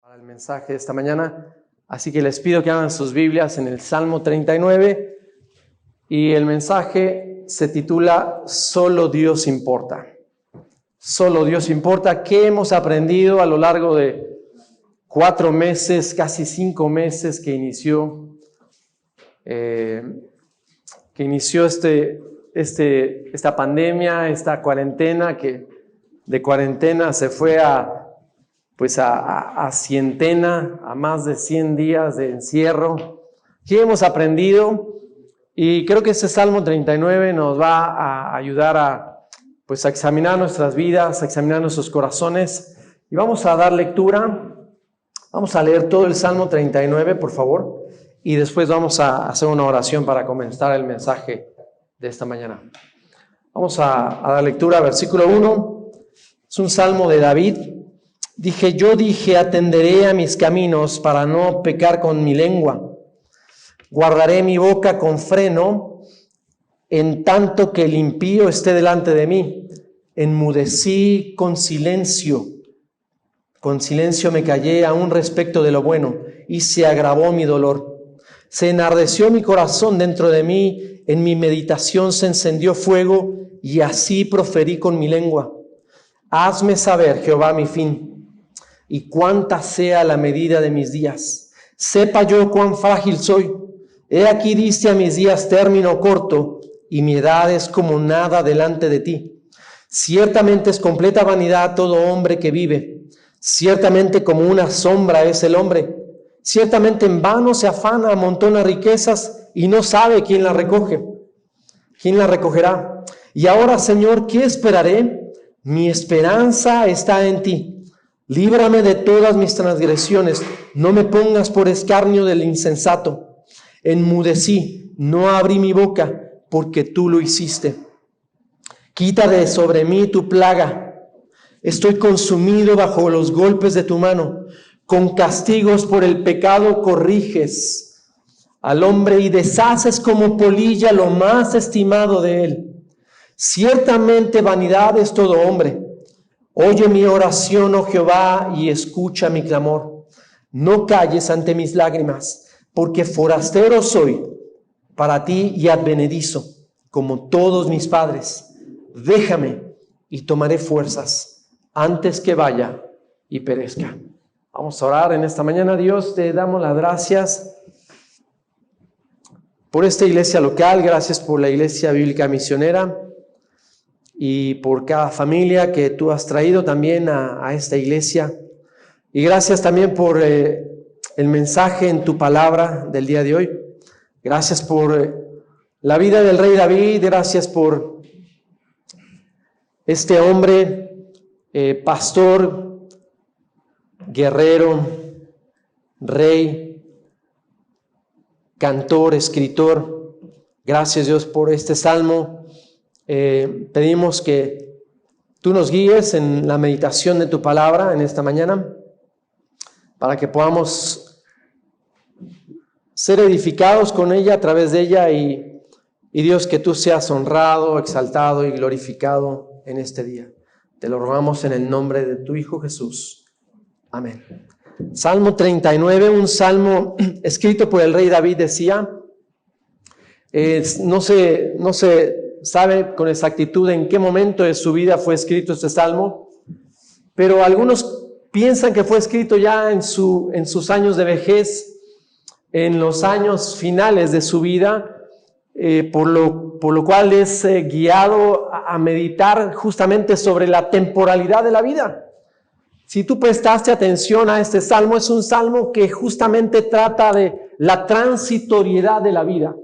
Para el mensaje de esta mañana, así que les pido que abran sus Biblias en el Salmo 39 y el mensaje se titula Solo Dios importa. Solo Dios importa. ¿Qué hemos aprendido a lo largo de 4 meses, casi 5 meses que inició esta pandemia, esta cuarentena, que de cuarentena se fue a cientena, a más de 100 días de encierro? ¿Qué hemos aprendido? Y creo que este Salmo 39 nos va a ayudar a examinar nuestras vidas, a examinar nuestros corazones. Y vamos a dar lectura. Vamos a leer todo el Salmo 39, por favor. Y después vamos a hacer una oración para comenzar el mensaje de esta mañana. Vamos a dar lectura, versículo 1. Es un salmo de David. Yo dije, atenderé a mis caminos para no pecar con mi lengua. Guardaré mi boca con freno, en tanto que el impío esté delante de mí. Enmudecí con silencio me callé aún respecto de lo bueno, y se agravó mi dolor. Se enardeció mi corazón dentro de mí, en mi meditación se encendió fuego, y así proferí con mi lengua. Hazme saber, Jehová, mi fin, y cuánta sea la medida de mis días. Sepa yo cuán frágil soy. He aquí diste a mis días término corto, y mi edad es como nada delante de ti. Ciertamente es completa vanidad todo hombre que vive. Ciertamente como una sombra es el hombre. Ciertamente en vano se afana, amontona riquezas y no sabe quién las recoge. ¿Quién las recogerá? Y ahora, Señor, ¿qué esperaré? Mi esperanza está en ti. Líbrame de todas mis transgresiones. No me pongas por escarnio del insensato. Enmudecí, no abrí mi boca, porque tú lo hiciste. Quita de sobre mí tu plaga. Estoy consumido bajo los golpes de tu mano. Con castigos por el pecado corriges al hombre y deshaces como polilla lo más estimado de él. Ciertamente vanidad es todo hombre. Oye mi oración, oh Jehová, y escucha mi clamor. No calles ante mis lágrimas, porque forastero soy para ti y advenedizo, como todos mis padres. Déjame y tomaré fuerzas antes que vaya y perezca. Vamos a orar en esta mañana. Dios, te damos las gracias por esta iglesia local, gracias por la Iglesia Bíblica Misionera y por cada familia que tú has traído también a esta iglesia. Y gracias también por el mensaje en tu palabra del día de hoy. Gracias por la vida del rey David, gracias por este hombre, pastor, guerrero, rey, cantor, escritor. Gracias, Dios, por este salmo. Pedimos que tú nos guíes en la meditación de tu palabra en esta mañana, para que podamos ser edificados con ella, a través de ella, y Dios, que tú seas honrado, exaltado y glorificado en este día. Te lo rogamos en el nombre de tu Hijo Jesús. Amén. Salmo 39, un salmo escrito por el rey David, decía. No se sabe con exactitud en qué momento de su vida fue escrito este salmo, pero algunos piensan que fue escrito ya en sus años de vejez, en los años finales de su vida, por lo cual es guiado a meditar justamente sobre la temporalidad de la vida. Si tú prestaste atención a este salmo, es un salmo que justamente trata de la transitoriedad de la vida.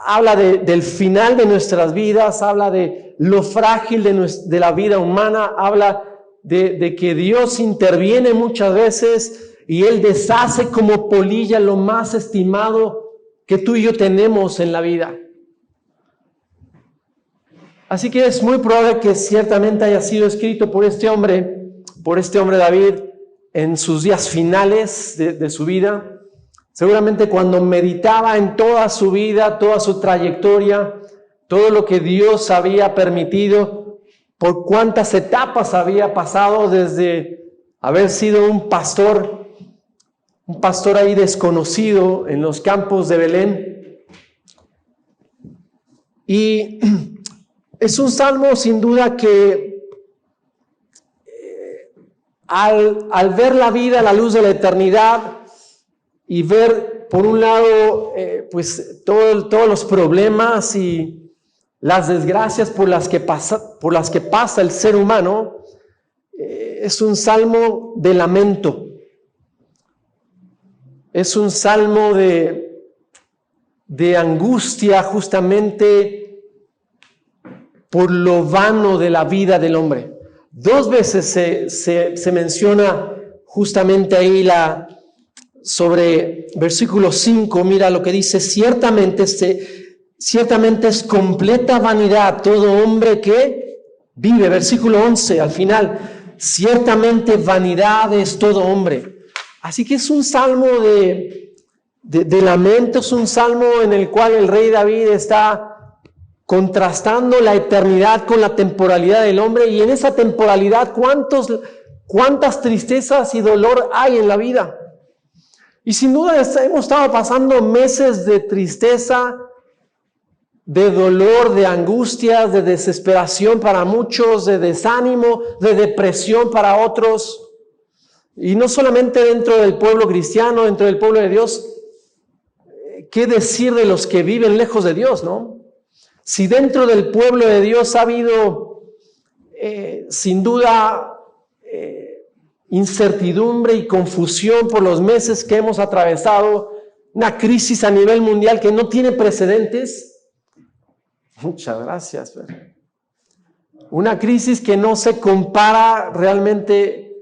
Habla del final de nuestras vidas, habla de lo frágil de la vida humana, habla de que Dios interviene muchas veces y Él deshace como polilla lo más estimado que tú y yo tenemos en la vida. Así que es muy probable que ciertamente haya sido escrito por este hombre David, en sus días finales de su vida. Seguramente cuando meditaba en toda su vida, toda su trayectoria, todo lo que Dios había permitido, por cuántas etapas había pasado desde haber sido un pastor ahí desconocido en los campos de Belén. Y es un salmo sin duda que al ver la vida a la luz de la eternidad y ver por un lado pues todos los problemas y las desgracias por las que pasa el ser humano, es un salmo de lamento. Es un salmo de angustia justamente por lo vano de la vida del hombre. 2 veces se menciona justamente ahí sobre versículo 5, mira lo que dice: ciertamente es completa vanidad todo hombre que vive. Versículo 11 al final: ciertamente vanidad es todo hombre. Así que es un salmo de lamento, es un salmo en el cual el rey David está contrastando la eternidad con la temporalidad del hombre, y en esa temporalidad cuántas tristezas y dolor hay en la vida. Y sin duda hemos estado pasando meses de tristeza, de dolor, de angustias, de desesperación para muchos, de desánimo, de depresión para otros. Y no solamente dentro del pueblo cristiano, dentro del pueblo de Dios. ¿Qué decir de los que viven lejos de Dios, no? Si dentro del pueblo de Dios ha habido, sin duda, incertidumbre y confusión por los meses que hemos atravesado, una crisis a nivel mundial que no tiene precedentes. Muchas gracias. Una crisis que no se compara realmente.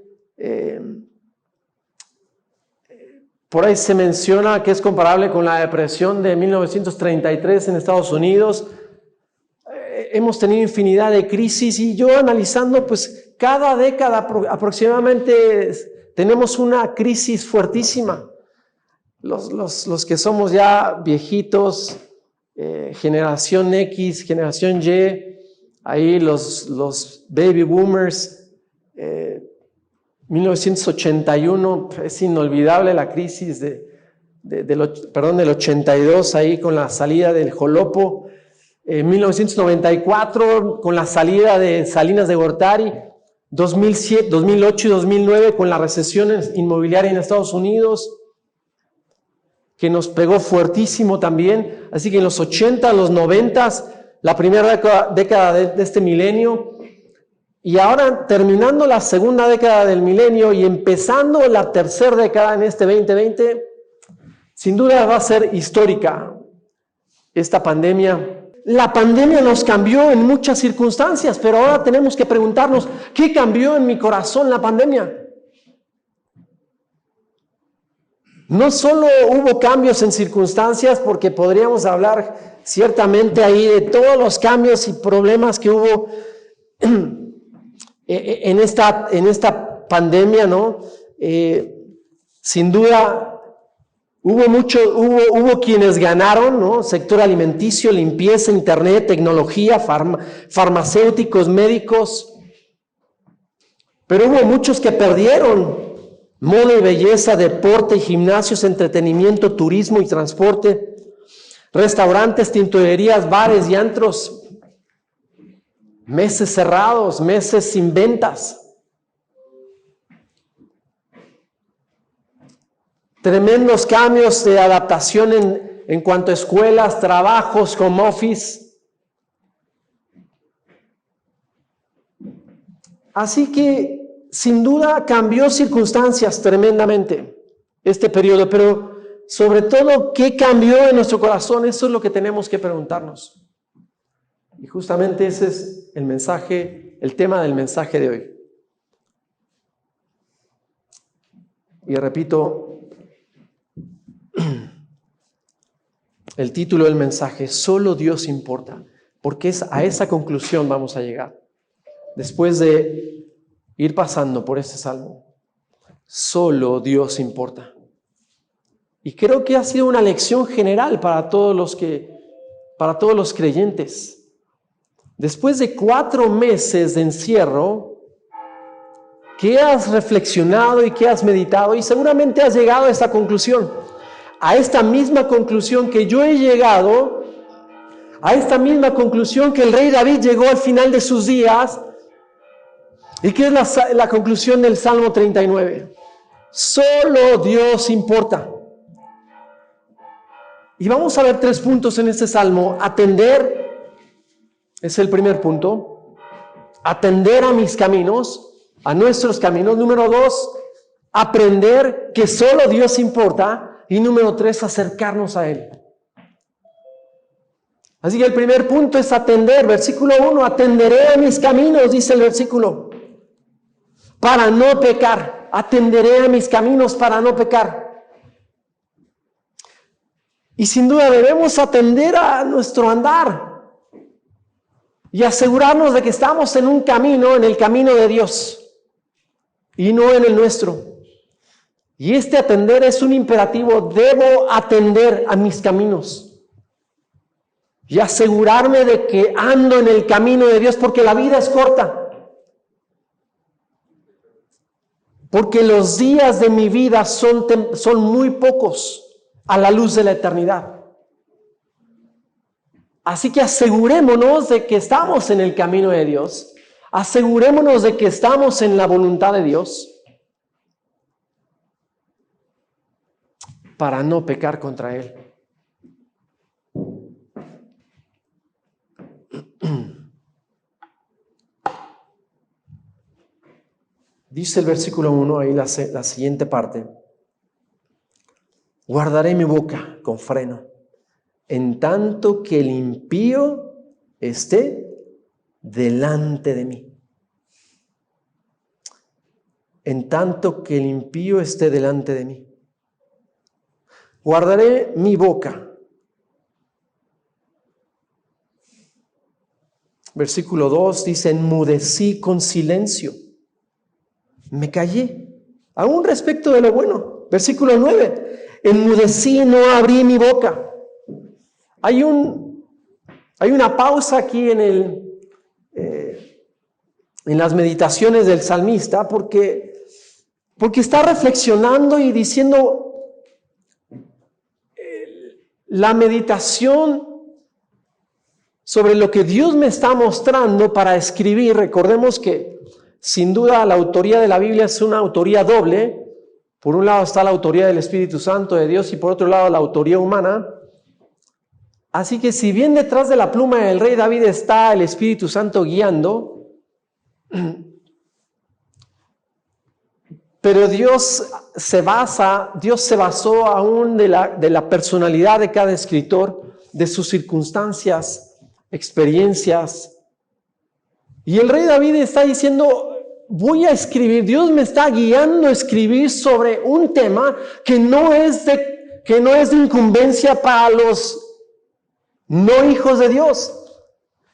Por ahí se menciona que es comparable con la depresión de 1933 en Estados Unidos. Hemos tenido infinidad de crisis, y yo analizando, pues cada década aproximadamente tenemos una crisis fuertísima. Los que somos ya viejitos, generación X, generación Y, ahí los baby boomers, 1981, es inolvidable la crisis del 82 ahí con la salida del Jolopo, 1994 con la salida de Salinas de Gortari, 2007, 2008 y 2009 con la recesión inmobiliaria en Estados Unidos, que nos pegó fuertísimo también. Así que en los 80, los 90, la primera década de este milenio, y ahora terminando la segunda década del milenio y empezando la tercera década en este 2020, sin duda va a ser histórica esta pandemia. La pandemia nos cambió en muchas circunstancias, pero ahora tenemos que preguntarnos: ¿qué cambió en mi corazón la pandemia? No solo hubo cambios en circunstancias, porque podríamos hablar ciertamente ahí de todos los cambios y problemas que hubo en esta pandemia, ¿no? Sin duda hubo quienes ganaron, ¿no? Sector alimenticio, limpieza, internet, tecnología, farmacéuticos, médicos. Pero hubo muchos que perdieron: moda y belleza, deporte y gimnasios, entretenimiento, turismo y transporte, restaurantes, tintorerías, bares y antros. Meses cerrados, meses sin ventas. Tremendos cambios de adaptación en cuanto a escuelas, trabajos, home office. Así que, sin duda, cambió circunstancias tremendamente este periodo, pero sobre todo, ¿qué cambió en nuestro corazón? Eso es lo que tenemos que preguntarnos. Y justamente ese es el mensaje, el tema del mensaje de hoy. Y repito, el título del mensaje: solo Dios importa, porque a esa conclusión vamos a llegar después de ir pasando por este salmo. Solo Dios importa. Y creo que ha sido una lección general para todos los creyentes. Después de 4 meses de encierro, que has reflexionado y que has meditado y seguramente has llegado a esta conclusión, a esta misma conclusión que yo he llegado, a esta misma conclusión que el rey David llegó al final de sus días y que es la conclusión del Salmo 39. Solo Dios importa. Y vamos a ver 3 puntos en este salmo. Atender, es el primer punto. Atender a mis caminos, a nuestros caminos. Número 2, aprender que solo Dios importa. Y número 3, acercarnos a Él. Así que el primer punto es atender. Versículo 1, atenderé a mis caminos, dice el versículo, para no pecar. Atenderé a mis caminos para no pecar. Y sin duda debemos atender a nuestro andar y asegurarnos de que estamos en un camino, en el camino de Dios y no en el nuestro. Y este atender es un imperativo. Debo atender a mis caminos y asegurarme de que ando en el camino de Dios, porque la vida es corta. Porque los días de mi vida son muy pocos a la luz de la eternidad. Así que asegurémonos de que estamos en el camino de Dios. Asegurémonos de que estamos en la voluntad de Dios para no pecar contra Él. Dice el versículo 1, ahí la siguiente parte. Guardaré mi boca con freno, en tanto que el impío esté delante de mí. En tanto que el impío esté delante de mí. Guardaré mi boca. Versículo 2 dice, enmudecí con silencio. Me callé, aún respecto de lo bueno. Versículo 9. Enmudecí, no abrí mi boca. Hay una pausa aquí en las meditaciones del salmista, porque está reflexionando y diciendo la meditación sobre lo que Dios me está mostrando para escribir. Recordemos que sin duda la autoría de la Biblia es una autoría doble. Por un lado está la autoría del Espíritu Santo de Dios y por otro lado la autoría humana. Así que si bien detrás de la pluma del rey David está el Espíritu Santo guiando, pero Dios se basó aún de la personalidad de cada escritor, de sus circunstancias, experiencias. Y el rey David está diciendo, voy a escribir, Dios me está guiando a escribir sobre un tema que no es de incumbencia para los no hijos de Dios,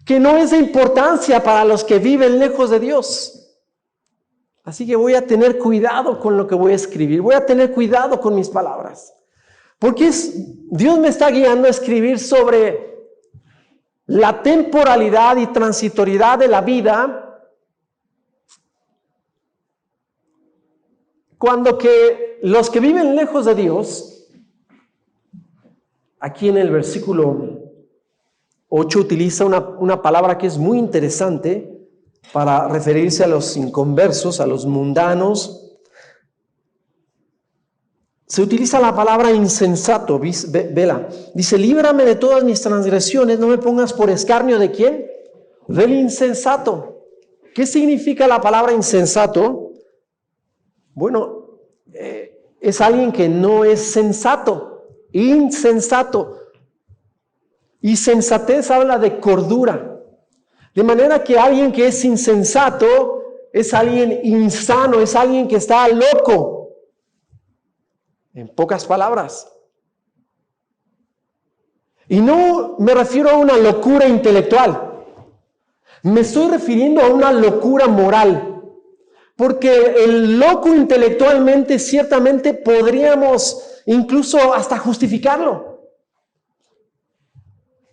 que no es de importancia para los que viven lejos de Dios. Así que voy a tener cuidado con lo que voy a escribir, voy a tener cuidado con mis palabras, porque Dios me está guiando a escribir sobre la temporalidad y transitoriedad de la vida, cuando que los que viven lejos de Dios, aquí en el versículo 8 utiliza una palabra que es muy interesante para referirse a los inconversos, a los mundanos. Se utiliza la palabra insensato, vela. Dice, líbrame de todas mis transgresiones, no me pongas por escarnio. ¿De quién? Del insensato. ¿Qué significa la palabra insensato? Bueno, es alguien que no es sensato, insensato. Y sensatez habla de cordura. De manera que alguien que es insensato es alguien insano, es alguien que está loco. En pocas palabras. Y no me refiero a una locura intelectual. Me estoy refiriendo a una locura moral. Porque el loco intelectualmente ciertamente podríamos incluso hasta justificarlo.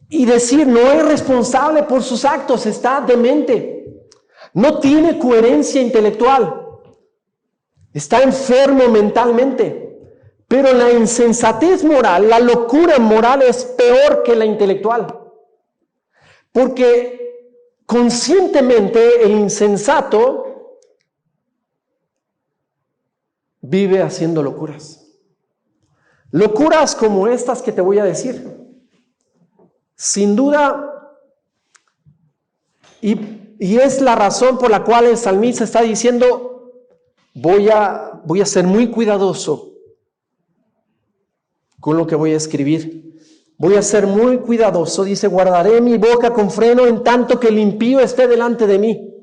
Y decir, no es responsable por sus actos, está demente. No tiene coherencia intelectual. está enfermo mentalmente. Pero la insensatez moral, la locura moral es peor que la intelectual. Porque conscientemente el insensato vive haciendo locuras. Locuras como estas que te voy a decir. Sin duda, y es la razón por la cual el salmista está diciendo, voy a ser muy cuidadoso con lo que voy a escribir. Voy a ser muy cuidadoso. Dice, guardaré mi boca con freno en tanto que el impío esté delante de mí.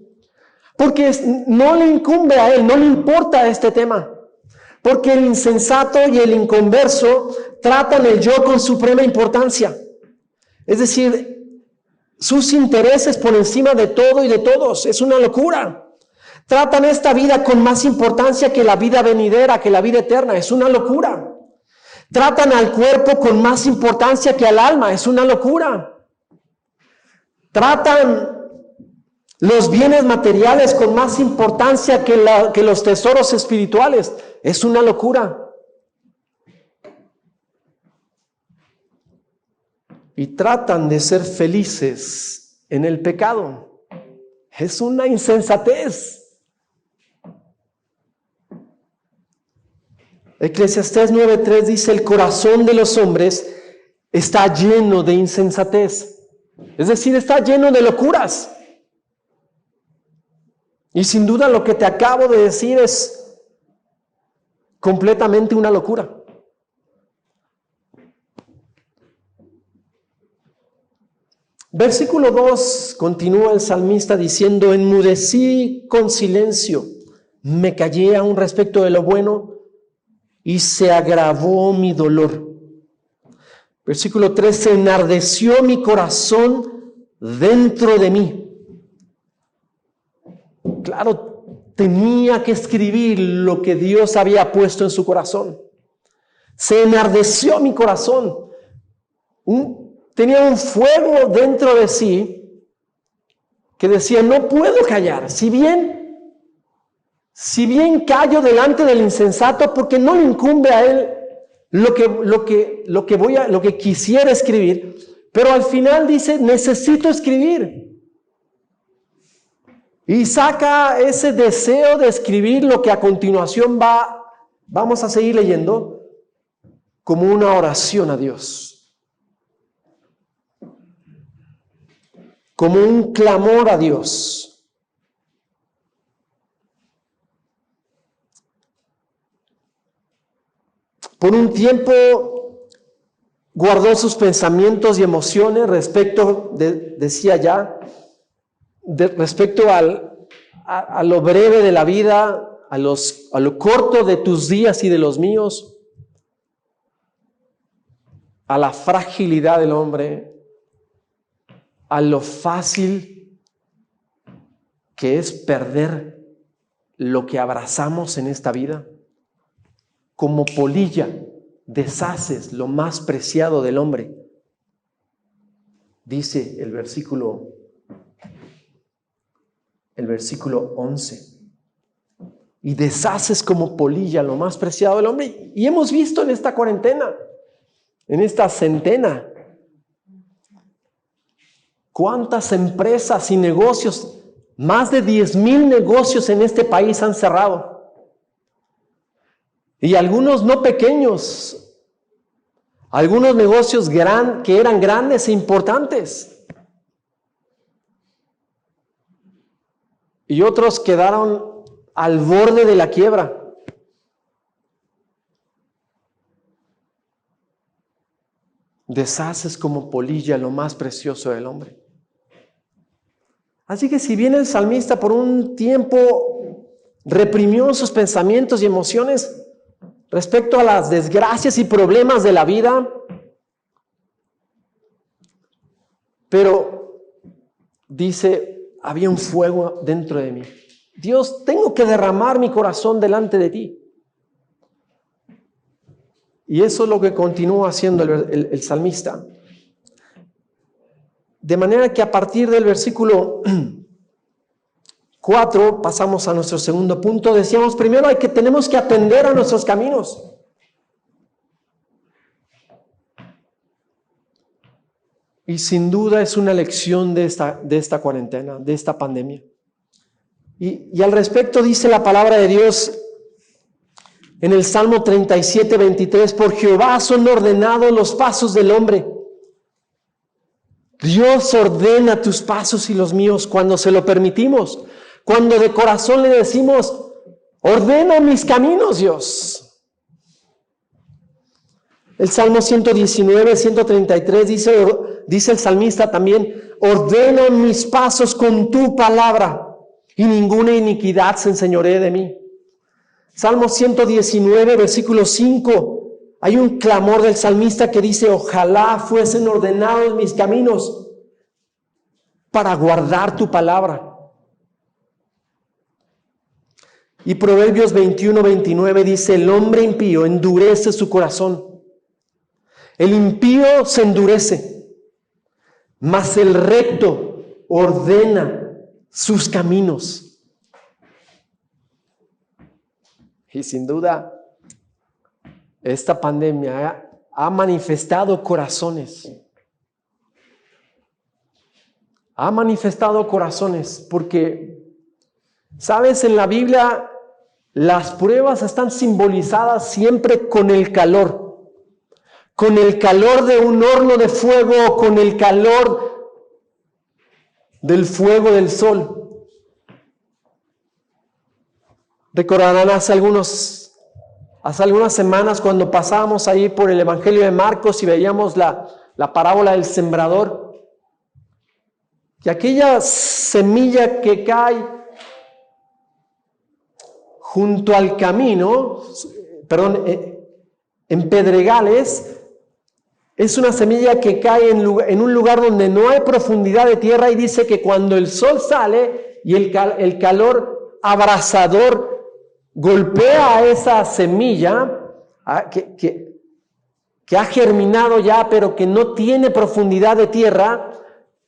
Porque no le incumbe a él, no le importa este tema. Porque el insensato y el inconverso tratan el yo con suprema importancia. Es decir, sus intereses por encima de todo y de todos. Es una locura. Tratan esta vida con más importancia que la vida venidera, que la vida eterna. Es una locura. Tratan al cuerpo con más importancia que al alma. Es una locura. Tratan los bienes materiales con más importancia que los tesoros espirituales. Es una locura. Y tratan de ser felices en el pecado. Es una insensatez. Eclesiastés 9:3 dice, el corazón de los hombres está lleno de insensatez. Es decir, está lleno de locuras. Y sin duda lo que te acabo de decir es completamente una locura. Versículo 2, continúa el salmista diciendo, enmudecí con silencio, me callé aún respecto de lo bueno y se agravó mi dolor. Versículo 3, se enardeció mi corazón dentro de mí. Claro, tenía que escribir lo que Dios había puesto en su corazón. Se enardeció mi corazón. Tenía un fuego dentro de sí que decía, no puedo callar. Si bien callo delante del insensato, porque no le incumbe a él lo que quisiera escribir, pero al final dice, necesito escribir. Y saca ese deseo de escribir lo que a continuación vamos a seguir leyendo como una oración a Dios. Como un clamor a Dios. Por un tiempo guardó sus pensamientos y emociones respecto a lo breve de la vida, a lo corto de tus días y de los míos, a la fragilidad del hombre, a lo fácil que es perder lo que abrazamos en esta vida. Como polilla deshaces lo más preciado del hombre. Dice el versículo 11. Y deshaces como polilla lo más preciado del hombre. Y hemos visto en esta cuarentena, en esta centena, cuántas empresas y negocios, más de 10,000 negocios en este país han cerrado. Y algunos no pequeños, algunos negocios que eran grandes e importantes. Y otros quedaron al borde de la quiebra. Deshaces como polilla lo más precioso del hombre. Así que si bien el salmista por un tiempo reprimió sus pensamientos y emociones respecto a las desgracias y problemas de la vida, pero dice, había un fuego dentro de mí. Dios, tengo que derramar mi corazón delante de ti. Y eso es lo que continúa haciendo el salmista. De manera que a partir del versículo 4, pasamos a nuestro segundo punto. Decíamos primero tenemos que atender a nuestros caminos. Y sin duda es una lección de esta cuarentena, de esta pandemia. Y al respecto dice la palabra de Dios en el Salmo 37, 23, por Jehová son ordenados los pasos del hombre. Dios ordena tus pasos y los míos cuando se lo permitimos, cuando de corazón le decimos, ordena mis caminos, Dios. El Salmo 119, 133 dice el salmista también, ordena mis pasos con tu palabra y ninguna iniquidad se enseñoree de mí. Salmo 119, versículo 5, hay un clamor del salmista que dice, ojalá fuesen ordenados mis caminos para guardar tu palabra. Y Proverbios 21, 29 dice, el hombre impío endurece su corazón. El impío se endurece, mas el recto ordena sus caminos. Y sin duda, esta pandemia ha manifestado corazones. Ha manifestado corazones porque, ¿sabes? En la Biblia las pruebas están simbolizadas siempre con el calor. Con el calor de un horno de fuego, con el calor del fuego del sol. Recordarán hace algunas semanas cuando pasábamos ahí por el Evangelio de Marcos y veíamos la parábola del sembrador. Y aquella semilla que cae junto al camino, en pedregales, es una semilla que cae en un lugar donde no hay profundidad de tierra y dice que cuando el sol sale y el calor abrasador golpea a esa semilla que ha germinado ya, pero que no tiene profundidad de tierra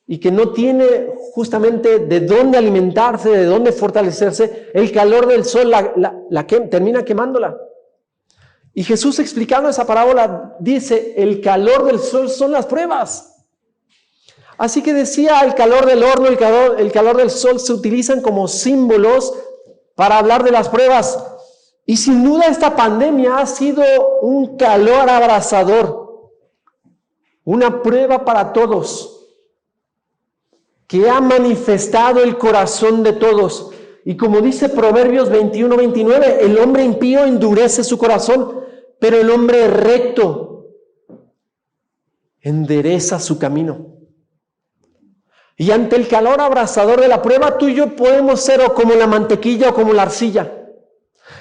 y que no tiene justamente de dónde alimentarse, de dónde fortalecerse, el calor del sol termina quemándola. Y Jesús, explicando esa parábola, dice, el calor del sol son las pruebas. Así que decía, el calor del horno, el calor del sol se utilizan como símbolos para hablar de las pruebas. Y sin duda esta pandemia ha sido un calor abrasador, una prueba para todos, que ha manifestado el corazón de todos. Y como dice Proverbios 21, 29, el hombre impío endurece su corazón, pero el hombre recto endereza su camino. Y ante el calor abrasador de la prueba, tú y yo podemos ser o como la mantequilla o como la arcilla.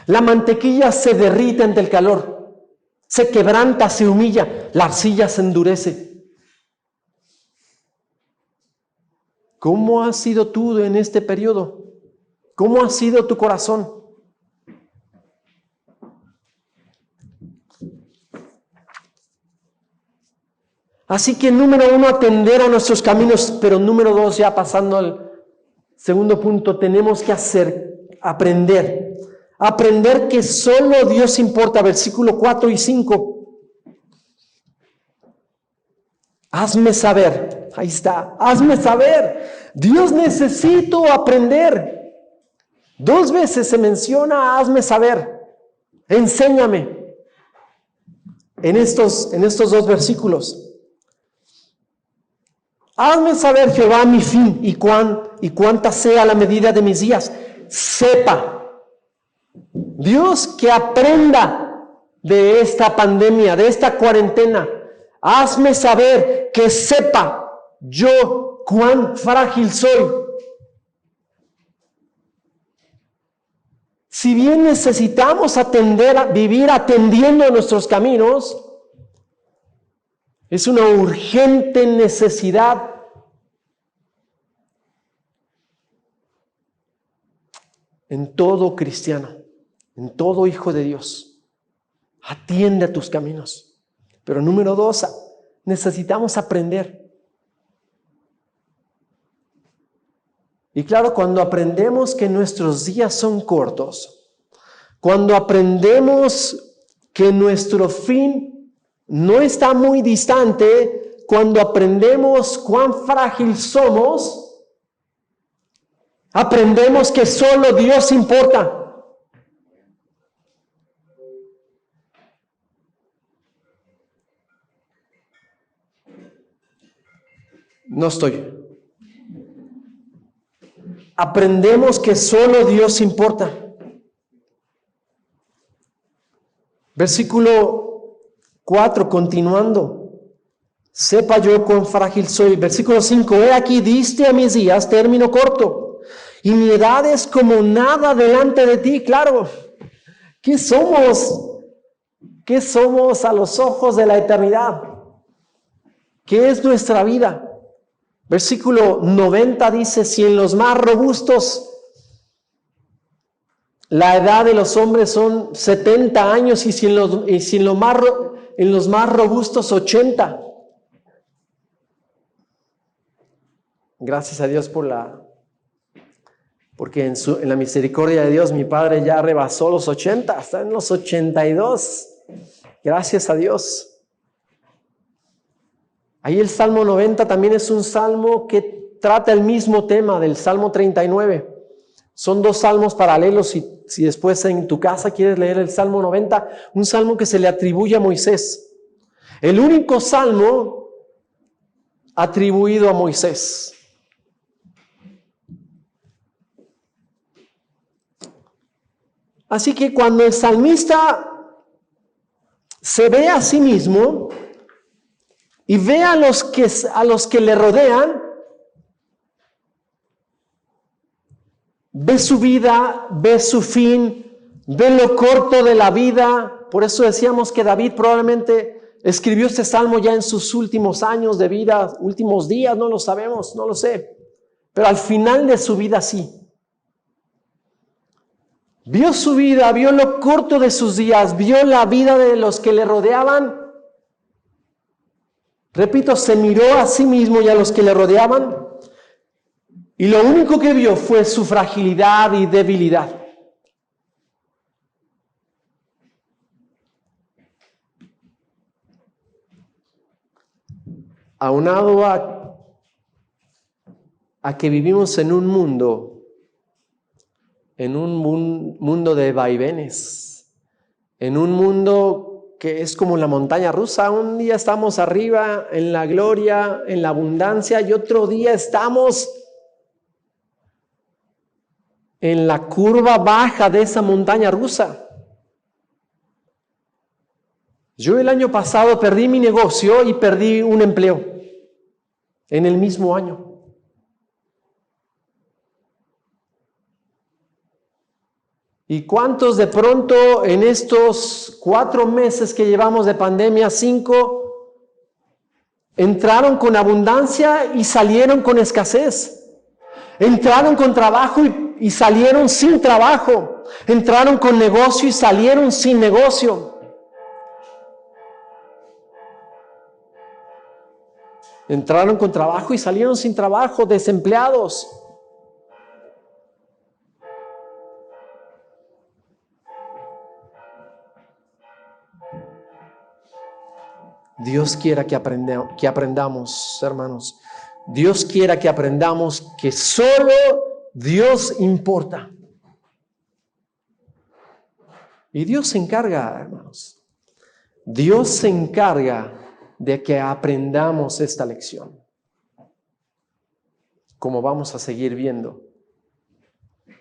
La mantequilla se derrite ante el calor, se quebranta, se humilla, la arcilla se endurece. ¿Cómo has sido tú en este periodo? ¿Cómo ha sido tu corazón? Así que número 1, atender a nuestros caminos, pero número 2, ya pasando al segundo punto, tenemos que aprender que solo Dios importa, versículo 4 y 5. Hazme saber, ahí está, hazme saber. Dios, necesito aprender. 2 veces se menciona hazme saber, enséñame en estos 2 versículos. Hazme saber, Jehová, mi fin y cuánta sea la medida de mis días. Sepa, Dios, que aprenda de esta pandemia, de esta cuarentena. Hazme saber, que sepa yo cuán frágil soy. Si bien necesitamos vivir atendiendo a nuestros caminos, es una urgente necesidad en todo cristiano, en todo hijo de Dios. Atiende a tus caminos. Pero número 2, necesitamos aprender. Y claro, cuando aprendemos que nuestros días son cortos, cuando aprendemos que nuestro fin no está muy distante, cuando aprendemos cuán frágil somos, aprendemos que solo Dios importa. No estoy. Aprendemos que solo Dios importa. Versículo 4, continuando. Sepa yo cuán frágil soy. Versículo 5, he aquí diste a mis días término corto, y mi edad es como nada delante de ti. Claro, ¿qué somos? ¿Qué somos a los ojos de la eternidad? ¿Qué es nuestra vida? Versículo 90 dice, si en los más robustos la edad de los hombres son 70 años y si en los más robustos 80. Gracias a Dios porque en la misericordia de Dios mi padre ya rebasó los 80, está en los 82. Gracias a Dios. Ahí el Salmo 90 también es un salmo que trata el mismo tema del Salmo 39. Son dos salmos paralelos. Si después en tu casa quieres leer el Salmo 90, un salmo que se le atribuye a Moisés. El único salmo atribuido a Moisés. Así que cuando el salmista se ve a sí mismo y ve a los que le rodean, ve su vida, ve su fin, ve lo corto de la vida. Por eso decíamos que David probablemente escribió este salmo ya en sus últimos años de vida, últimos días, no lo sabemos, no lo sé. Pero al final de su vida sí. Vio su vida, vio lo corto de sus días, vio la vida de los que le rodeaban. Repito, se miró a sí mismo y a los que le rodeaban. Y lo único que vio fue su fragilidad y debilidad. Aunado a que vivimos en un mundo de vaivenes, en un mundo que es como la montaña rusa. Un día estamos arriba en la gloria, en la abundancia, y otro día estamos en la curva baja de esa montaña rusa. Yo el año pasado perdí mi negocio y perdí un empleo en el mismo año. ¿Y cuántos de pronto en estos 4 meses que llevamos de pandemia, 5, entraron con abundancia y salieron con escasez? Entraron con trabajo y salieron sin trabajo. Entraron con negocio y salieron sin negocio. Entraron con trabajo y salieron sin trabajo, desempleados. Dios quiera que aprendamos, hermanos. Dios quiera que aprendamos que solo Dios importa. Y Dios se encarga, hermanos. Dios se encarga de que aprendamos esta lección. Como vamos a seguir viendo.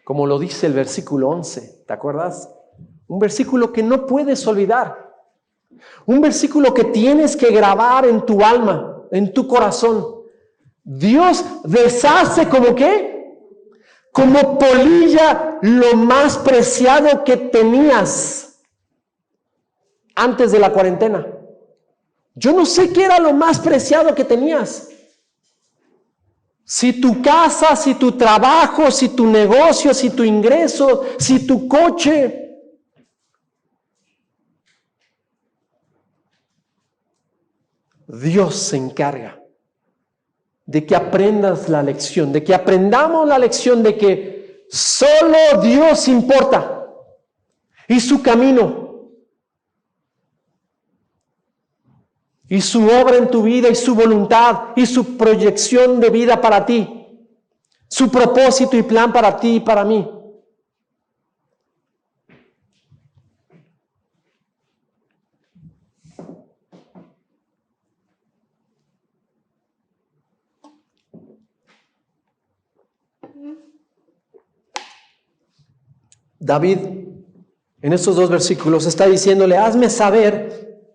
Como lo dice el versículo 11, ¿te acuerdas? Un versículo que no puedes olvidar. Un versículo que tienes que grabar en tu alma, en tu corazón. Dios deshace ¿como qué? Como polilla lo más preciado que tenías antes de la cuarentena. Yo no sé qué era lo más preciado que tenías. Si tu casa, si tu trabajo, si tu negocio, si tu ingreso, si tu coche. Dios se encarga de que aprendas la lección, de que aprendamos la lección de que solo Dios importa y su camino y su obra en tu vida y su voluntad y su proyección de vida para ti, su propósito y plan para ti y para mí. David, en estos 2 versículos, está diciéndole, hazme saber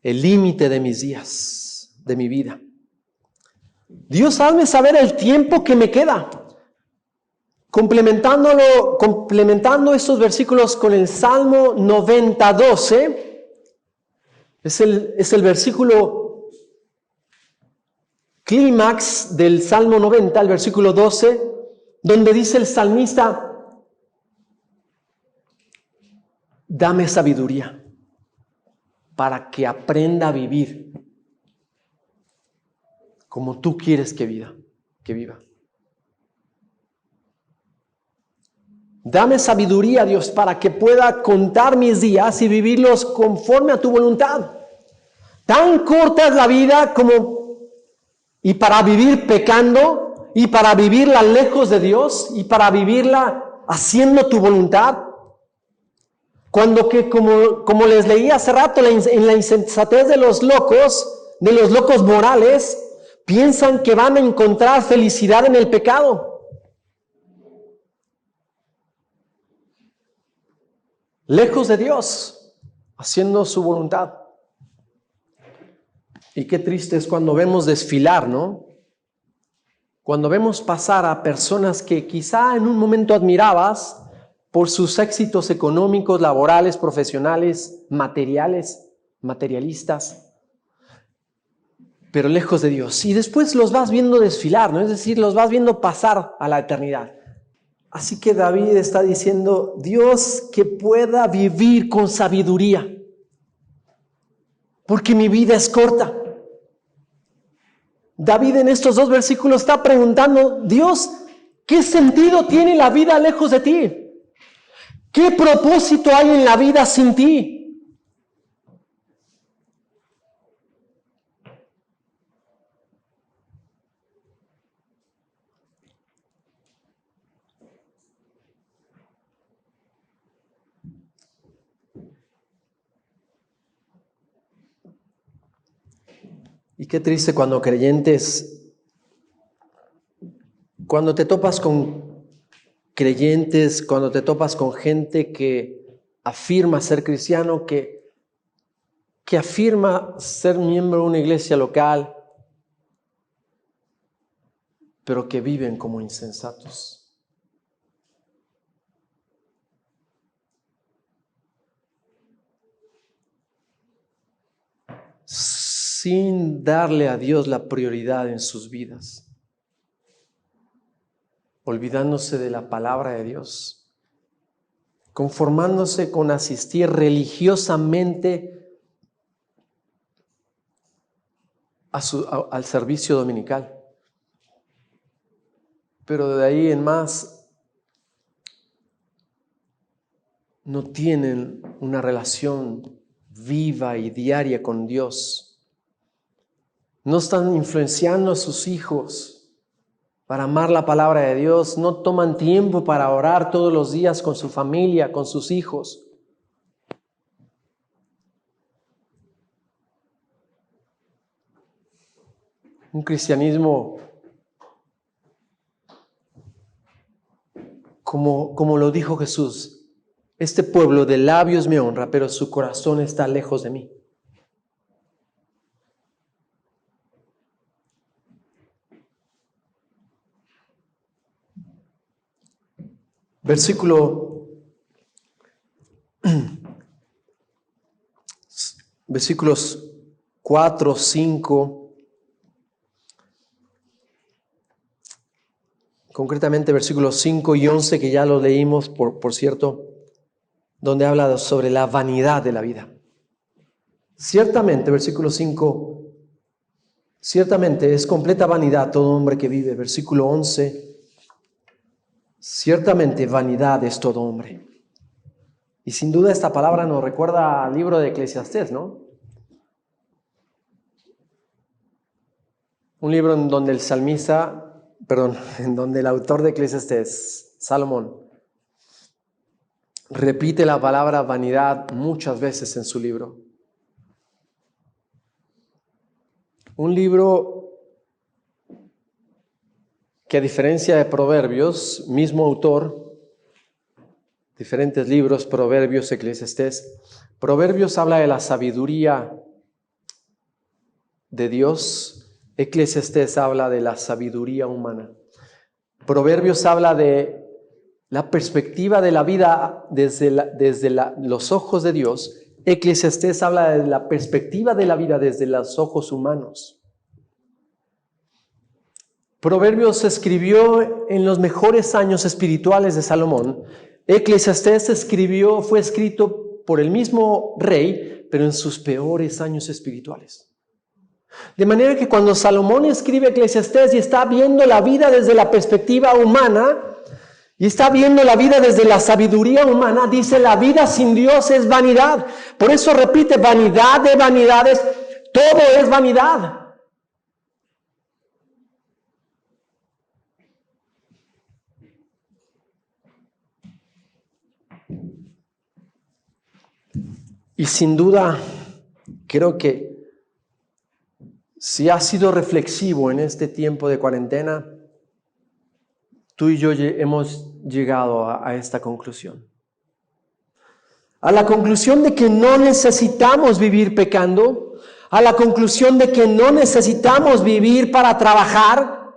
el límite de mis días, de mi vida. Dios, hazme saber el tiempo que me queda. Complementando estos versículos con el Salmo 90:12, es el versículo clímax del Salmo 90, el versículo 12, donde dice el salmista, dame sabiduría para que aprenda a vivir como tú quieres que viva. Dame sabiduría, Dios, para que pueda contar mis días y vivirlos conforme a tu voluntad. Tan corta es la vida y para vivir pecando, y para vivirla lejos de Dios, y para vivirla haciendo tu voluntad. Cuando que, como les leí hace rato, en la insensatez de los locos morales, piensan que van a encontrar felicidad en el pecado. Lejos de Dios, haciendo su voluntad. Y qué triste es cuando vemos desfilar, ¿no? Cuando vemos pasar a personas que quizá en un momento admirabas, por sus éxitos económicos, laborales, profesionales, materialistas, pero lejos de Dios. Y después los vas viendo desfilar, ¿no? Es decir, los vas viendo pasar a la eternidad. Así que David está diciendo, Dios, que pueda vivir con sabiduría, porque mi vida es corta. David en estos 2 versículos está preguntando, Dios, ¿qué sentido tiene la vida lejos de ti? ¿Qué propósito hay en la vida sin ti? Y qué triste cuando te topas con creyentes, cuando te topas con gente que afirma ser cristiano, que afirma ser miembro de una iglesia local, pero que viven como insensatos. Sin darle a Dios la prioridad en sus vidas, olvidándose de la palabra de Dios, conformándose con asistir religiosamente al servicio dominical. Pero de ahí en más no tienen una relación viva y diaria con Dios. No están influenciando a sus hijos para amar la palabra de Dios. No toman tiempo para orar todos los días con su familia, con sus hijos. Un cristianismo como lo dijo Jesús, este pueblo de labios me honra, pero su corazón está lejos de mí. Versículos 4, 5, concretamente versículos 5 y 11, que ya los leímos, por cierto, donde habla sobre la vanidad de la vida. Ciertamente, versículo 5, Ciertamente es completa vanidad todo hombre que vive. Versículo 11. Ciertamente vanidad es todo hombre. Y sin duda esta palabra nos recuerda al libro de Eclesiastés, ¿no? Un libro en donde en donde el autor de Eclesiastés, Salomón, repite la palabra vanidad muchas veces en su libro. Un libro que, a diferencia de Proverbios, mismo autor, diferentes libros, Proverbios, Eclesiastés. Proverbios habla de la sabiduría de Dios. Eclesiastés habla de la sabiduría humana. Proverbios habla de la perspectiva de la vida desde los ojos de Dios. Eclesiastés habla de la perspectiva de la vida desde los ojos humanos. Proverbios se escribió en los mejores años espirituales de Salomón. Eclesiastés fue escrito por el mismo rey, pero en sus peores años espirituales. De manera que cuando Salomón escribe Eclesiastés y está viendo la vida desde la perspectiva humana, y está viendo la vida desde la sabiduría humana, dice: la vida sin Dios es vanidad. Por eso repite: vanidad de vanidades, todo es vanidad. Y sin duda, creo que si has sido reflexivo en este tiempo de cuarentena, tú y yo hemos llegado a esta conclusión. A la conclusión de que no necesitamos vivir pecando, a la conclusión de que no necesitamos vivir para trabajar.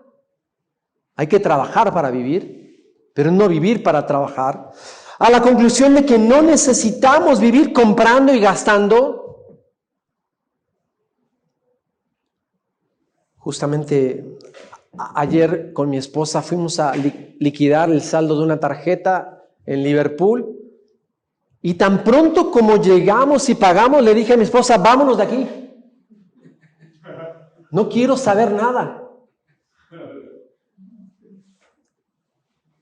Hay que trabajar para vivir, pero no vivir para trabajar. A la conclusión de que no necesitamos vivir comprando y gastando. Justamente ayer con mi esposa fuimos a liquidar el saldo de una tarjeta en Liverpool, y tan pronto como llegamos y pagamos, le dije a mi esposa: vámonos de aquí. No quiero saber nada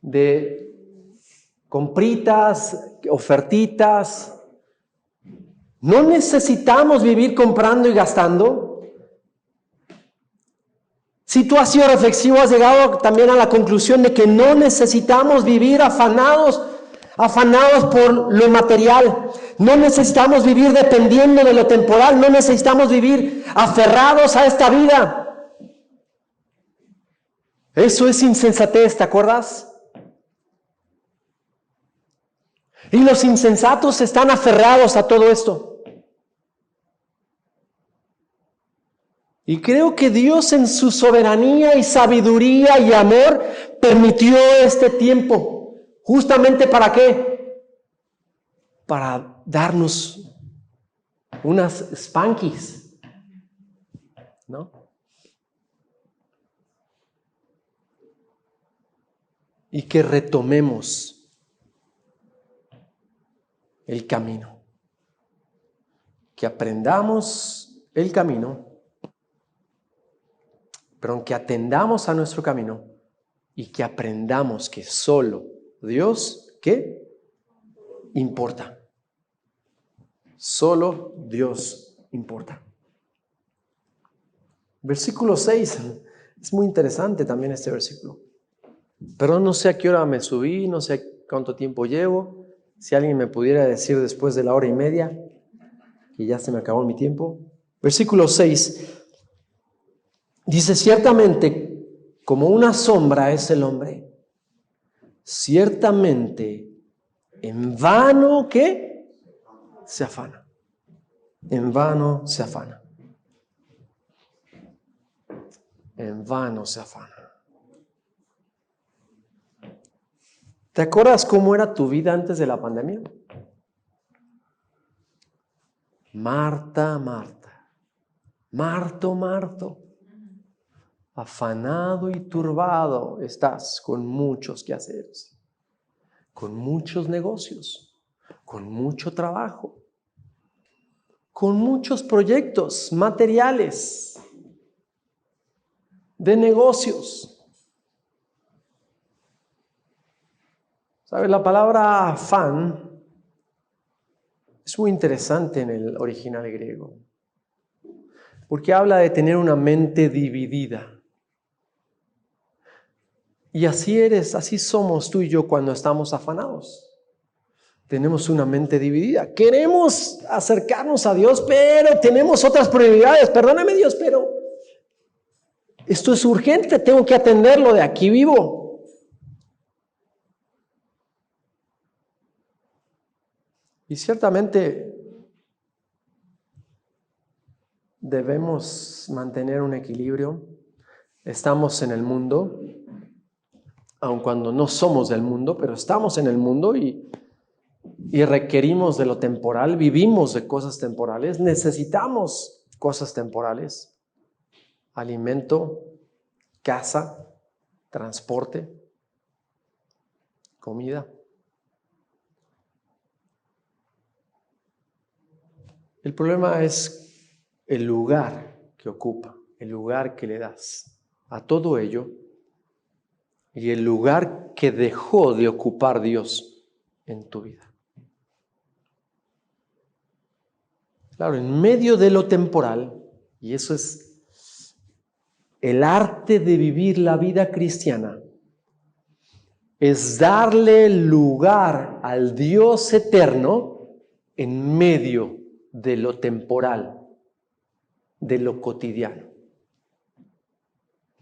de compritas, ofertitas. No necesitamos vivir comprando y gastando. Si tú has sido reflexivo, has llegado también a la conclusión de que no necesitamos vivir afanados por lo material. No necesitamos vivir dependiendo de lo temporal. No necesitamos vivir aferrados a esta vida. Eso es insensatez, ¿te acuerdas? Y los insensatos están aferrados a todo esto. Y creo que Dios, en su soberanía y sabiduría y amor, permitió este tiempo. ¿Justamente para qué? Para darnos unas spankies, ¿no? Y que retomemos el camino. Que aprendamos el camino, pero que atendamos a nuestro camino y que aprendamos que solo Dios, ¿qué? Importa. Solo Dios importa. Versículo 6. Es muy interesante también este versículo. Pero no sé a qué hora me subí, no sé cuánto tiempo llevo. Si alguien me pudiera decir después de la 1:30, que ya se me acabó mi tiempo. Versículo 6. Dice: ciertamente, como una sombra es el hombre. Ciertamente, en vano, ¿qué? Se afana. En vano se afana. En vano se afana. ¿Te acuerdas cómo era tu vida antes de la pandemia? Marta, Marta. Marto, Marto. Afanado y turbado estás con muchos quehaceres, con muchos negocios, con mucho trabajo, con muchos proyectos materiales. de negocios. ¿Sabes? La palabra afán es muy interesante en el original griego, porque habla de tener una mente dividida. Y así somos tú y yo cuando estamos afanados. Tenemos una mente dividida. Queremos acercarnos a Dios, pero tenemos otras prioridades. Perdóname, Dios, pero esto es urgente, tengo que atenderlo, de aquí vivo. Y ciertamente debemos mantener un equilibrio. Estamos en el mundo, aun cuando no somos del mundo, pero estamos en el mundo y requerimos de lo temporal, vivimos de cosas temporales, necesitamos cosas temporales, alimento, casa, transporte, comida. El problema es el lugar que ocupa, el lugar que le das a todo ello y el lugar que dejó de ocupar Dios en tu vida. Claro, en medio de lo temporal, y eso es el arte de vivir la vida cristiana, es darle lugar al Dios eterno en medio de lo temporal, de lo cotidiano.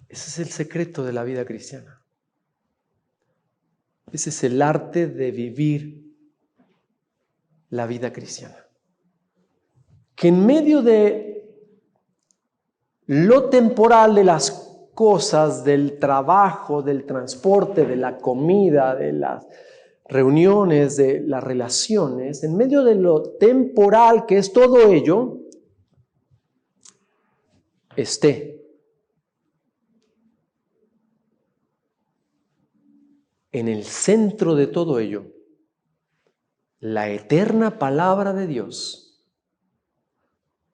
Ese es el secreto de la vida cristiana. Ese es el arte de vivir la vida cristiana. Que en medio de lo temporal de las cosas, del trabajo, del transporte, de la comida, de las reuniones, de las relaciones, en medio de lo temporal que es todo ello, esté en el centro de todo ello la eterna palabra de Dios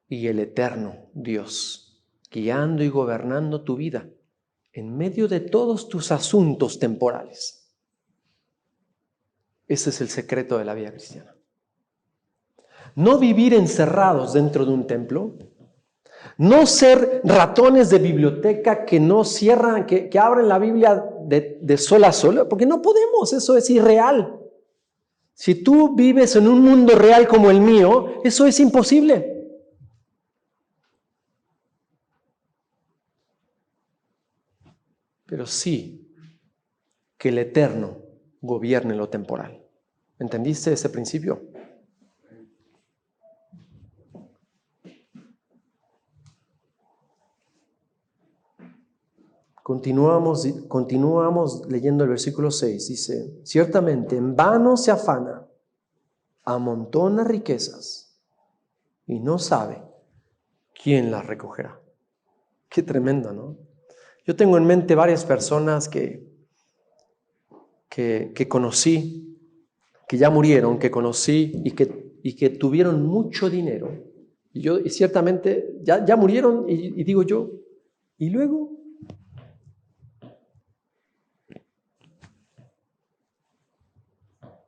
y el eterno Dios, guiando y gobernando tu vida en medio de todos tus asuntos temporales. Ese es el secreto de la vida cristiana. No vivir encerrados dentro de un templo, no ser ratones de biblioteca que no cierran, que abren la Biblia de sol a sol, porque no podemos, eso es irreal. Si tú vives en un mundo real como el mío, eso es imposible. Pero sí que el eterno gobierne lo temporal. ¿Entendiste ese principio? Continuamos leyendo el versículo 6. Dice, ciertamente en vano se afana, amontona riquezas y no sabe quién las recogerá. Qué tremendo, ¿no? Yo tengo en mente varias personas que conocí, que ya murieron, que conocí y que tuvieron mucho dinero. Y ciertamente ya murieron y digo yo, ¿y luego?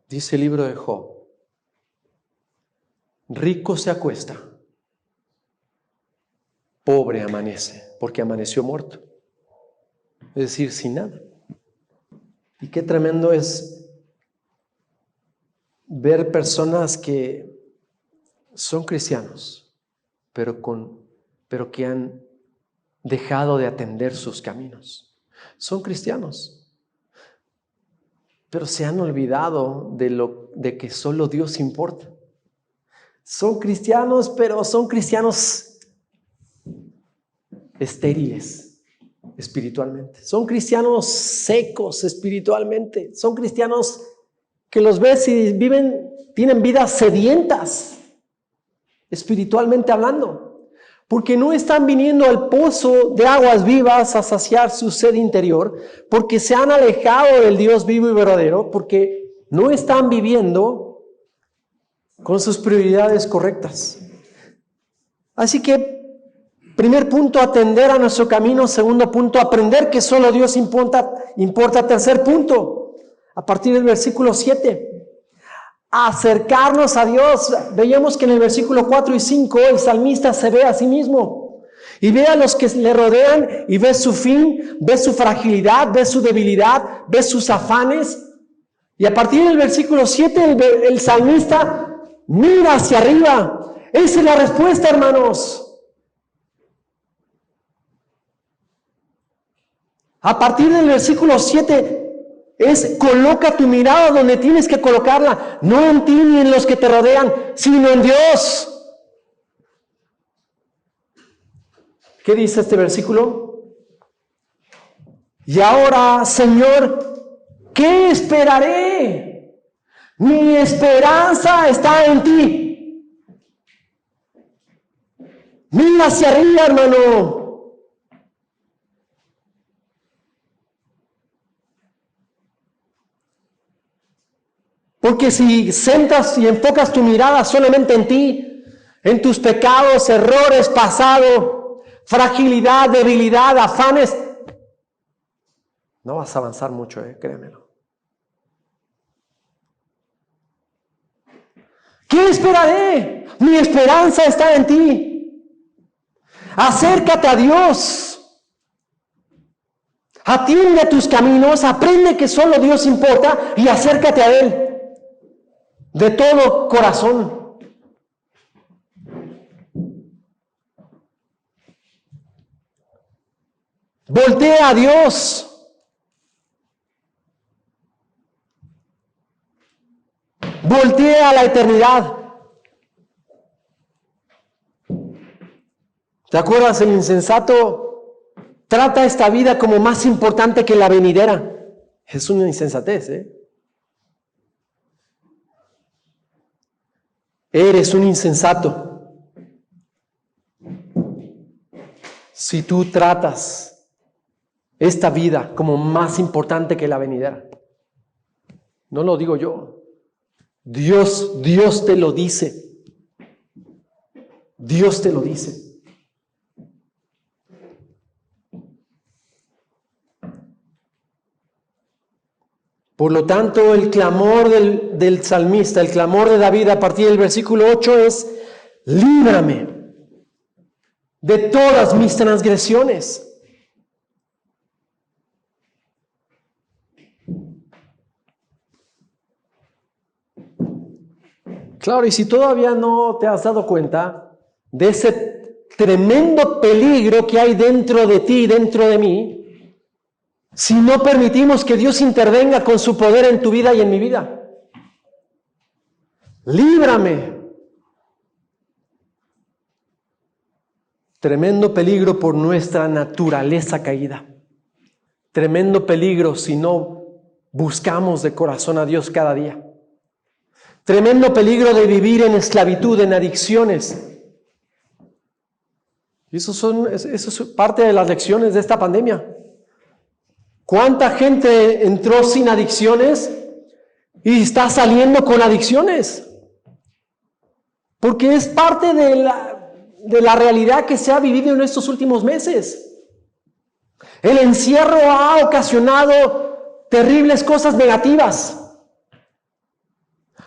Dice el libro de Job, rico se acuesta, pobre amanece, porque amaneció muerto. Es decir, sin nada. Y qué tremendo es ver personas que son cristianos, pero que han dejado de atender sus caminos. Son cristianos, pero se han olvidado de que solo Dios importa. Son cristianos, pero son cristianos estériles espiritualmente. Son cristianos secos espiritualmente. Son cristianos que los ves y tienen vidas sedientas espiritualmente hablando. Porque no están viniendo al pozo de aguas vivas a saciar su sed interior, porque se han alejado del Dios vivo y verdadero, porque no están viviendo con sus prioridades correctas. Así que Primer punto, atender a nuestro camino. Segundo punto, aprender que solo Dios importa. Tercer punto, a partir del versículo 7, acercarnos a Dios. Veíamos que en el versículo 4 y 5 el salmista se ve a sí mismo y ve a los que le rodean y ve su fin, ve su fragilidad, ve su debilidad, ve sus afanes. Y a partir del versículo 7 el salmista mira hacia arriba. Esa es la respuesta, hermanos. A partir del versículo 7 coloca tu mirada donde tienes que colocarla, no en ti ni en los que te rodean, sino en Dios. ¿Qué dice este versículo? Y ahora, Señor, ¿qué esperaré? Mi esperanza está en ti. Mira hacia arriba, hermano. Porque si centras y enfocas tu mirada solamente en ti, en tus pecados, errores, pasado, fragilidad, debilidad, afanes, no vas a avanzar mucho, créemelo. ¿Qué esperaré? Mi esperanza está en ti. Acércate a Dios. Atiende a tus caminos, aprende que solo Dios importa y acércate a Él. De todo corazón. Voltea a Dios. Voltea a la eternidad. ¿Te acuerdas? El insensato trata esta vida como más importante que la venidera. Es una insensatez, Eres un insensato si tú tratas esta vida como más importante que la venidera. No lo digo yo. Dios te lo dice. Dios te lo dice. Por lo tanto, el clamor del salmista, el clamor de David a partir del versículo 8 es: líbrame de todas mis transgresiones. Claro, y si todavía no te has dado cuenta de ese tremendo peligro que hay dentro de ti, dentro de mí, si no permitimos que Dios intervenga con su poder en tu vida y en mi vida. Líbrame. Tremendo peligro por nuestra naturaleza caída. Tremendo peligro si no buscamos de corazón a Dios cada día. Tremendo peligro de vivir en esclavitud, en adicciones. Y eso es parte de las lecciones de esta pandemia. ¿Cuánta gente entró sin adicciones y está saliendo con adicciones? Porque es parte de la realidad que se ha vivido en estos últimos meses. El encierro ha ocasionado terribles cosas negativas.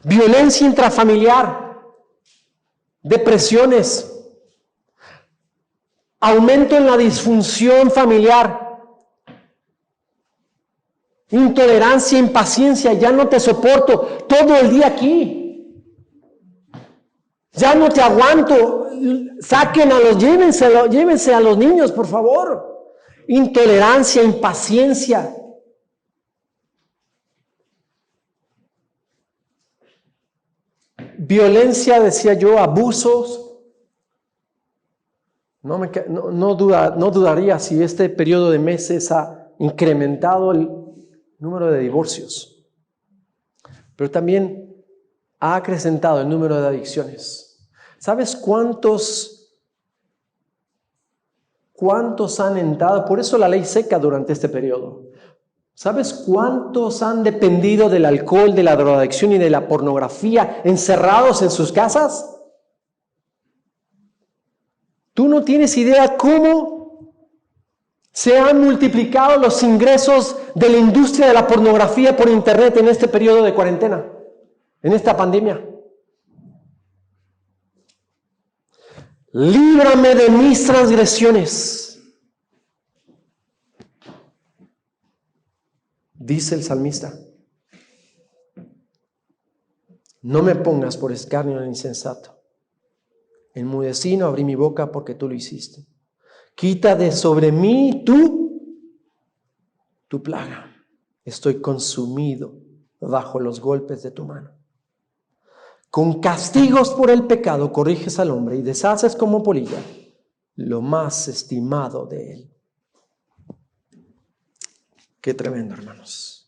Violencia intrafamiliar, depresiones, aumento en la disfunción familiar, intolerancia, impaciencia. Ya no te soporto todo el día aquí. Ya no te aguanto. Saquen a los, llévense a los niños, por favor. Intolerancia, impaciencia. Violencia, decía yo, abusos. No dudaría si este periodo de meses ha incrementado el número de divorcios, pero también ha acrecentado el número de adicciones. ¿Sabes cuántos han entrado? Por eso la ley seca durante este periodo. ¿Sabes cuántos han dependido del alcohol, de la drogadicción y de la pornografía encerrados en sus casas? Tú no tienes idea cómo se han multiplicado los ingresos de la industria de la pornografía por internet en este periodo de cuarentena, en esta pandemia. Líbrame de mis transgresiones, dice el salmista. No me pongas por escarnio al insensato. Enmudecí, no abrí mi boca porque tú lo hiciste. Quita de sobre mí tu plaga. Estoy consumido bajo los golpes de tu mano. Con castigos por el pecado corriges al hombre y deshaces como polilla lo más estimado de él. Qué tremendo, hermanos.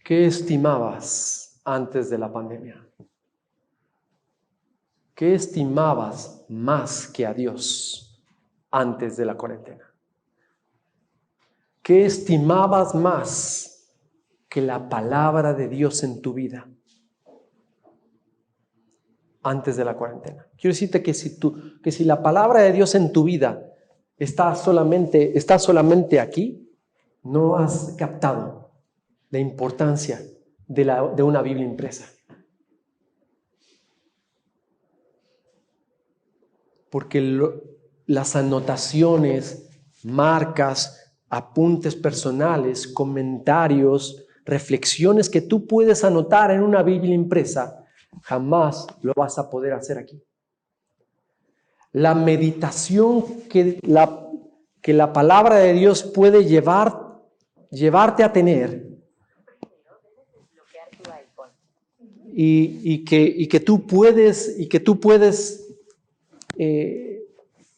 ¿Qué estimabas antes de la pandemia? ¿Qué estimabas más que a Dios antes de la cuarentena? ¿Qué estimabas más que la palabra de Dios en tu vida antes de la cuarentena? Quiero decirte que si la palabra de Dios en tu vida está solamente aquí, no has captado la importancia de una Biblia impresa. Porque las anotaciones, marcas, apuntes personales, comentarios, reflexiones que tú puedes anotar en una Biblia impresa, jamás lo vas a poder hacer aquí. La meditación que la palabra de Dios puede llevarte a tener y que tú puedes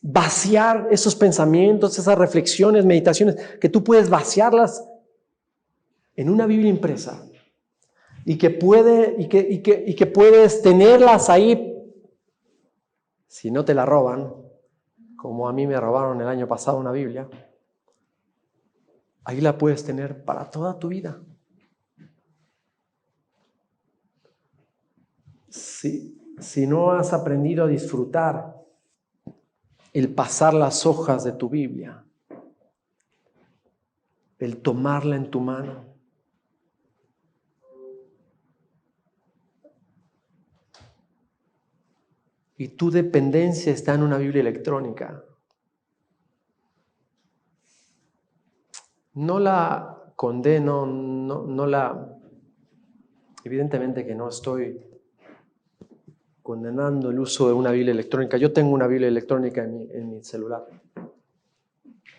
vaciar esos pensamientos, esas reflexiones, meditaciones, que tú puedes vaciarlas en una Biblia impresa y que puedes tenerlas ahí si no te la roban, como a mí me robaron el año pasado una Biblia. Ahí la puedes tener para toda tu vida. Si no has aprendido a disfrutar el pasar las hojas de tu Biblia, el tomarla en tu mano, y tu dependencia está en una Biblia electrónica, no la condeno, evidentemente que no estoy condenando el uso de una Biblia electrónica. Yo tengo una Biblia electrónica en mi celular,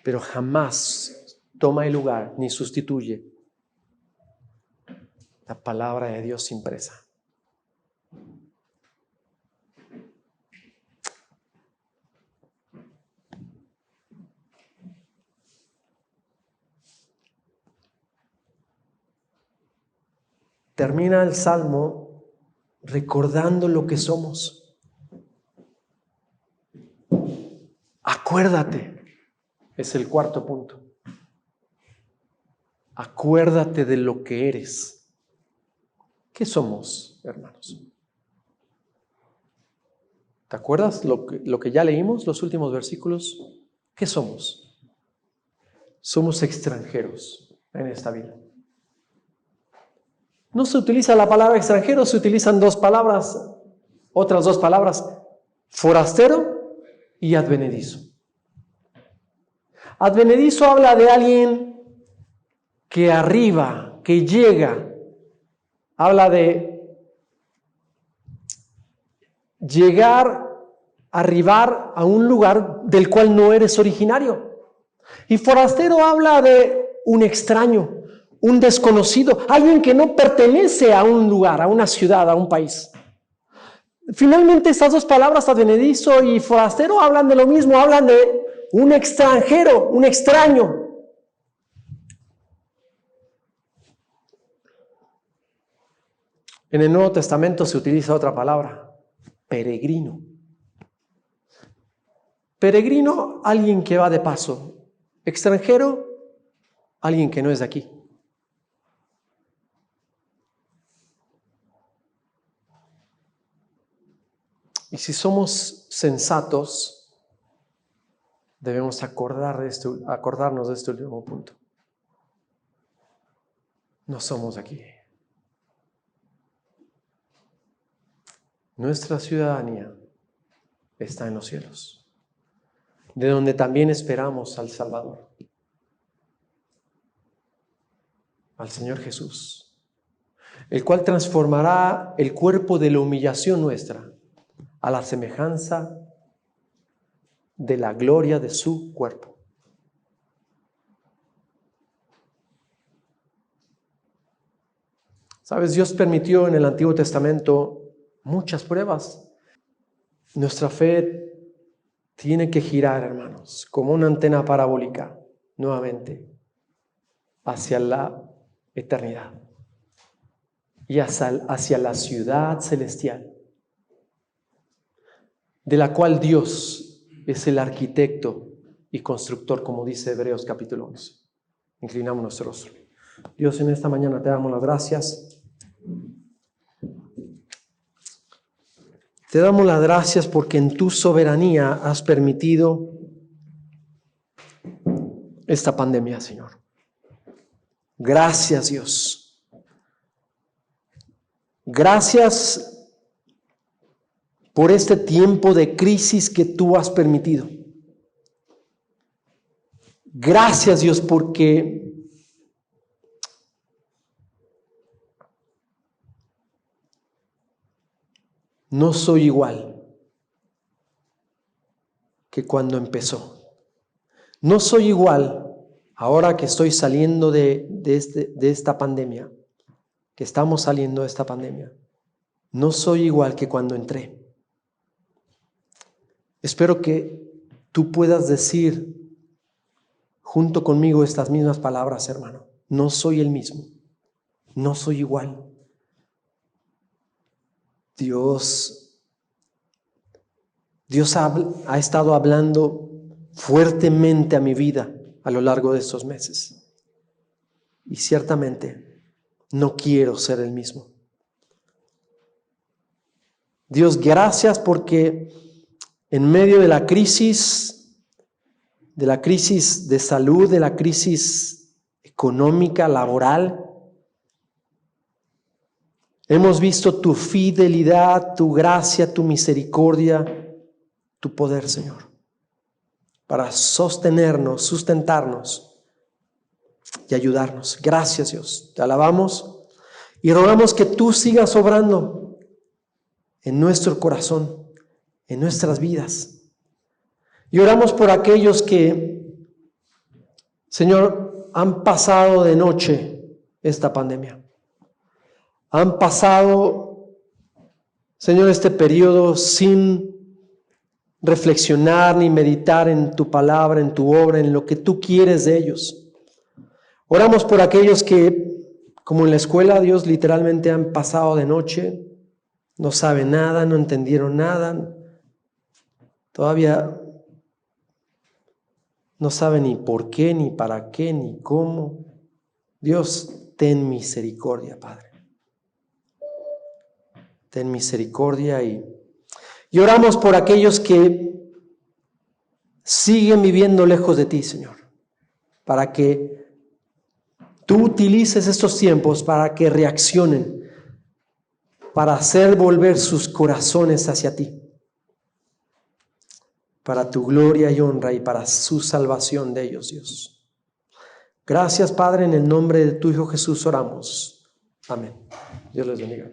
pero jamás toma el lugar ni sustituye la palabra de Dios impresa. Termina el Salmo recordando lo que somos. Acuérdate, es el cuarto punto. Acuérdate de lo que eres. ¿Qué somos, hermanos? ¿Te acuerdas lo que ya leímos, los últimos versículos? ¿Qué somos? Somos extranjeros en esta vida. No se utiliza la palabra extranjero, se utilizan otras dos palabras, forastero y advenedizo. Advenedizo habla de alguien que arriba, que llega, habla de llegar, arribar a un lugar del cual no eres originario. Y forastero habla de un extraño, un desconocido, alguien que no pertenece a un lugar, a una ciudad, a un país. Finalmente, estas dos palabras, advenedizo y forastero, hablan de lo mismo, hablan de un extranjero, un extraño. En el Nuevo Testamento se utiliza otra palabra, peregrino. Peregrino, alguien que va de paso. Extranjero, alguien que no es de aquí. Y si somos sensatos, debemos acordarnos de este último punto. No somos de aquí. Nuestra ciudadanía está en los cielos, de donde también esperamos al Salvador, al Señor Jesús, el cual transformará el cuerpo de la humillación nuestra a la semejanza de la gloria de su cuerpo. ¿Sabes? Dios permitió en el Antiguo Testamento muchas pruebas. Nuestra fe tiene que girar, hermanos, como una antena parabólica, nuevamente, hacia la eternidad y hacia la ciudad celestial, de la cual Dios es el arquitecto y constructor, como dice Hebreos capítulo 11. Inclinamos nuestro rostro. Dios, en esta mañana te damos las gracias. Te damos las gracias porque en tu soberanía has permitido esta pandemia, Señor. Gracias, Dios. Gracias por este tiempo de crisis que tú has permitido. Gracias, Dios, porque no soy igual que cuando empezó. No soy igual ahora que estoy saliendo de esta pandemia, que estamos saliendo de esta pandemia. No soy igual que cuando entré. Espero que tú puedas decir junto conmigo estas mismas palabras, hermano. No soy el mismo. No soy igual. Dios ha estado hablando fuertemente a mi vida a lo largo de estos meses. Y ciertamente no quiero ser el mismo. Dios, gracias porque en medio de la crisis de salud, de la crisis económica, laboral, hemos visto tu fidelidad, tu gracia, tu misericordia, tu poder, Señor, para sostenernos, sustentarnos y ayudarnos. Gracias, Dios. Te alabamos y rogamos que tú sigas obrando en nuestro corazón, en nuestras vidas. Y oramos por aquellos que, Señor, han pasado de noche esta pandemia. Han pasado, Señor, este periodo sin reflexionar ni meditar en tu palabra, en tu obra, en lo que tú quieres de ellos. Oramos por aquellos que, como en la escuela, Dios, literalmente han pasado de noche, no saben nada, no entendieron nada, todavía no saben ni por qué, ni para qué, ni cómo. Dios, ten misericordia, Padre. Ten misericordia y oramos por aquellos que siguen viviendo lejos de ti, Señor, para que tú utilices estos tiempos para que reaccionen, para hacer volver sus corazones hacia ti, para tu gloria y honra y para su salvación de ellos, Dios. Gracias, Padre, en el nombre de tu Hijo Jesús oramos. Amén. Dios les bendiga.